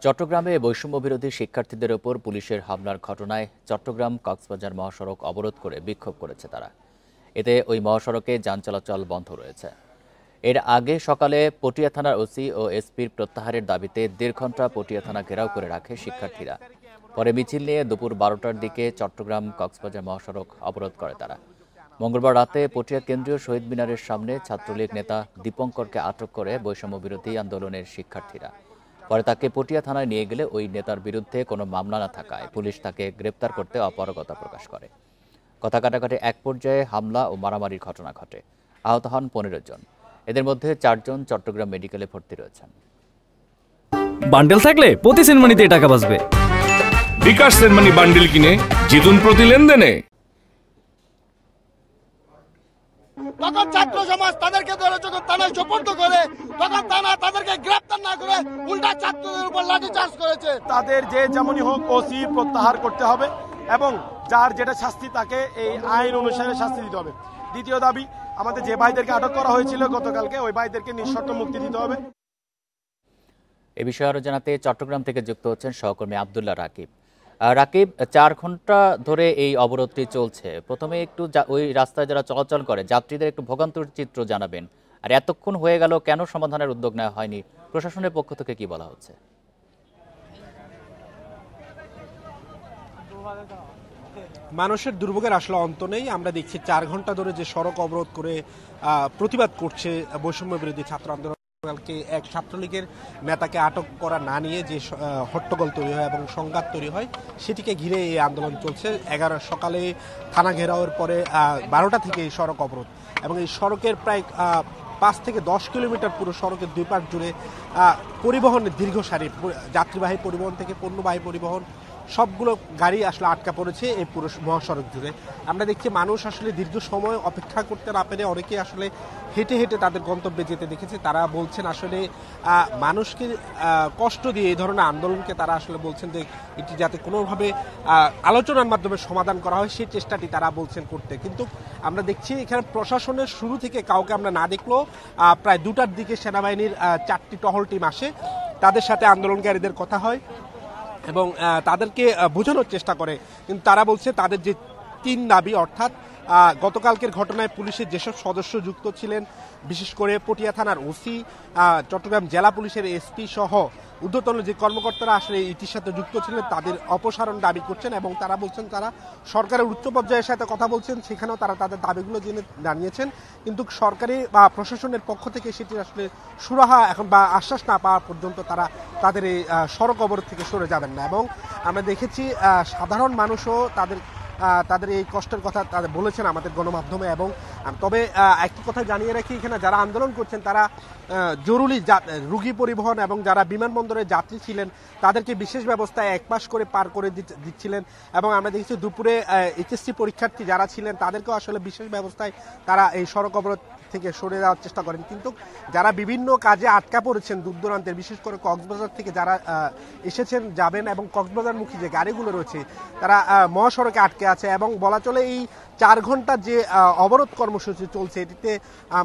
চট্টগ্রামে বৈষম্য বিরোধী শিক্ষার্থীদের ওপর পুলিশের হামলার ঘটনায় চট্টগ্রাম কক্সবাজার মহাসড়ক অবরোধ করে বিক্ষোভ করেছে তারা। এতে ওই মহাসড়কে যান চলাচল বন্ধ রয়েছে। এর আগে সকালে পটিয়া থানার ওসি ও এসপির প্রত্যাহারের দাবিতে ১.৫ ঘণ্টা পটিয়া থানা ঘেরাও করে রাখে শিক্ষার্থীরা। পরে মিছিল নিয়ে দুপুর ১২টার দিকে চট্টগ্রাম কক্সবাজার মহাসড়ক অবরোধ করে তারা। মঙ্গলবার রাতে পটিয়া কেন্দ্রীয় শহীদ মিনারের সামনে ছাত্রলীগ নেতা দীপঙ্করকে আটক করে বৈষম্য বিরোধী আন্দোলনের শিক্ষার্থীরা। পরে তাকে পটিয়া থানায় নিয়ে গেলে ওই নেতার বিরুদ্ধে কোনো মামলা না থাকায় পুলিশ তাকে গ্রেপ্তার করতে অপারগতা প্রকাশ করে। কথা কাটাকাটি এক পর্যায়ে হামলা ও মারামারির ঘটনা ঘটে। আহত হন ১৫ জন। এদের মধ্যে ৪ জন চট্টগ্রাম মেডিকেলে ভর্তি রয়েছেন। বান্ডেল থাকলে প্রতি সেনমানিতে টাকা বাঁচবে। বিকাশ সেনমানি বান্ডেল কিনে জিতুন প্রতি লেনদেনে। তখন ছাত্র সমাজ তাদেরকে ধরে যখন থানায় সোপর্দ করে, তখন থানা তাদেরকে গ্রেপ্তার না করে উল্টা ছাত্রদের উপর লাঠিচার্জ করেছে। তাদের যে যেমনই হোক ওসি প্রত্যাহার করতে হবে এবং যার যেটা শাস্তি তাকে এই আইন অনুসারে শাস্তি দিতে হবে। দ্বিতীয় দাবি, আমাদের যে ভাইদেরকে আটক করা হয়েছিল গতকালকে, ওই ভাইদেরকে নিঃশর্ত মুক্তি দিতে হবে। এ বিষয়ে আরো জানাতে চট্টগ্রাম থেকে যুক্ত হচ্ছেন সহকর্মী আব্দুল্লাহ রাকিব। রাকিব, ৪ ঘন্টা ধরে এই অবরোধটি চলছে। প্রথমে একটু ওই রাস্তায় যারা চলাচল করে যাত্রীদের একটু ভোগান্তির চিত্র জানাবেন, আর এতক্ষণ হয়ে গেল কেন সমাধানের উদ্যোগ নেওয়া হয়নি? প্রশাসনের পক্ষ থেকে কি বলা হচ্ছে? মানুষের দুর্ভোগের আসলে অন্ত নেই। আমরা দেখছি ৪ ঘন্টা ধরে যে সড়ক অবরোধ করে প্রতিবাদ করছে বৈষম্য বিরোধী ছাত্র আন্দোলন। এক ছাত্রলীগের নেতাকে আটক করা না নিয়ে যে হট্টগোল তৈরি হয় এবং সংঘাত তৈরি হয়, সেটিকে ঘিরে এই আন্দোলন চলছে। ১১ সকালে থানা ঘেরাওয়ের পরে ১২টা থেকে এই সড়ক অবরোধ, এবং এই সড়কের প্রায় ৫ থেকে ১০ কিলোমিটার পুরো সড়কের দুই পাশ জুড়ে পরিবহনের দীর্ঘ সারি, যাত্রীবাহী পরিবহন থেকে পণ্যবাহী পরিবহন সবগুলো গাড়ি আসলে আটকা পড়েছে এই পুরো মহাসড়ক জুড়ে। আমরা দেখছি মানুষ আসলে দীর্ঘ সময় অপেক্ষা করতে না পেরে অনেকে আসলে হেঁটে হেঁটে তাদের গন্তব্যে যেতে দেখেছে। তারা বলছেন আসলে মানুষকে কষ্ট দিয়ে এই ধরনের আন্দোলনকে তারা আসলে বলছেন যে এটি যাতে কোনোভাবে আলোচনার মাধ্যমে সমাধান করা হয় সেই চেষ্টাটি তারা বলছেন করতে। কিন্তু আমরা দেখছি এখানে প্রশাসনের শুরু থেকে কাউকে আমরা না দেখলেও প্রায় ২টার দিকে সেনাবাহিনীর ৪টি টহল টিম আসে, তাদের সাথে আন্দোলনকারীদের কথা হয় এবং তাদেরকে বোঝানোর চেষ্টা করে। কিন্তু তারা বলছে তাদের যে ৩ দাবি, অর্থাৎ গতকালকের ঘটনায় পুলিশের যেসব সদস্য যুক্ত ছিলেন, বিশেষ করে পটিয়া থানার ওসি, চট্টগ্রাম জেলা পুলিশের এসপি সহ ঊর্ধ্বতন যে কর্মকর্তারা আসলে এটির সাথে যুক্ত ছিলেন তাদের অপসারণ দাবি করছেন। এবং তারা বলছেন তারা সরকারের উচ্চ পর্যায়ের সাথে কথা বলছেন, সেখানেও তারা তাদের দাবিগুলো জানিয়েছেন। কিন্তু সরকারি বা প্রশাসনের পক্ষ থেকে সেটি আসলে সুরাহা এখন বা আশ্বাস না পাওয়া পর্যন্ত তারা তাদের এই সড়ক অবরোধ থেকে সরে যাবেন না। এবং আমরা দেখেছি সাধারণ মানুষও তাদের এই কষ্টের কথা তাদের বলেছেন আমাদের গণমাধ্যমে। এবং তবে একটি কথা জানিয়ে রাখি, এখানে যারা আন্দোলন করছেন তারা জরুরি রুগী পরিবহন এবং যারা বিমানবন্দরে যাত্রী ছিলেন তাদেরকে বিশেষ ব্যবস্থায় ১ মাস করে পার করে দিচ্ছিলেন। এবং আমরা দেখেছি দুপুরে এইচএসসি পরীক্ষার্থী যারা ছিলেন তাদেরকেও আসলে বিশেষ ব্যবস্থায় তারা এই সড়ক অবরোধ থেকে সরে যাওয়ার চেষ্টা করেন। কিন্তু যারা বিভিন্ন কাজে আটকা পড়েছেন দূর দূরান্তের, বিশেষ করে কক্সবাজার থেকে যারা এসেছেন যাবেন এবং কক্সবাজারমুখী যে গাড়িগুলো রয়েছে তারা মহাসড়কে আটকে আছে। এবং বলা চলে এই ৪ ঘন্টার যে অবরোধ কর্মসূচি চলছে এটিতে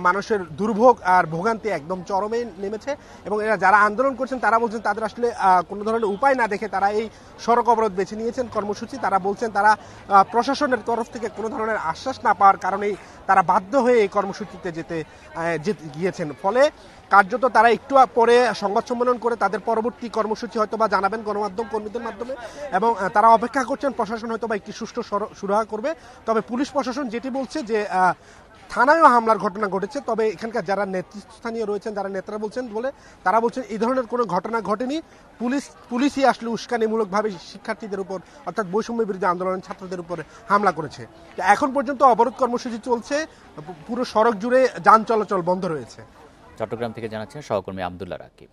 মানুষের দুর্ভোগ আর ভোগান্তি একদম চরমে নেমেছে। এবং এরা যারা আন্দোলন করছেন তারা বলছেন তাদের আসলে কোনো ধরনের উপায় না দেখে তারা এই সড়ক অবরোধ বেছে নিয়েছেন কর্মসূচি। তারা বলছেন তারা প্রশাসনের তরফ থেকে কোনো ধরনের আশ্বাস না পাওয়ার কারণেই তারা বাধ্য হয়ে এই কর্মসূচিতে যেতে গিয়েছেন। ফলে কার্যত তারা একটু পরে সংবাদ সম্মেলন করে তাদের পরবর্তী কর্মসূচি হয়তো বা জানাবেন গণমাধ্যম কর্মীদের মাধ্যমে। এবং তারা অপেক্ষা করছেন প্রশাসন হয়তো বা একটি সুষ্ঠু সুরাহা করবে। তবে পুলিশ প্রশাসন যেটি বলছে যে থানায়ও হামলার ঘটনা ঘটেছে, তবে এখানকার যারা নেতৃস্থানীয় রয়েছেন যারা নেতারা বলছেন তারা বলছেন এই ধরনের কোনো ঘটনা ঘটেনি। পুলিশই আসলে উস্কানিমূলকভাবে শিক্ষার্থীদের উপর অর্থাৎ বৈষম্য বিরোধী আন্দোলনের ছাত্রদের উপর হামলা করেছে। এখন পর্যন্ত অবরোধ কর্মসূচি চলছে, পুরো সড়ক জুড়ে যান চলাচল বন্ধ রয়েছে। চট্টগ্রাম থেকে জানাচ্ছেন সহকর্মী আব্দুল্লাহ রাকিব।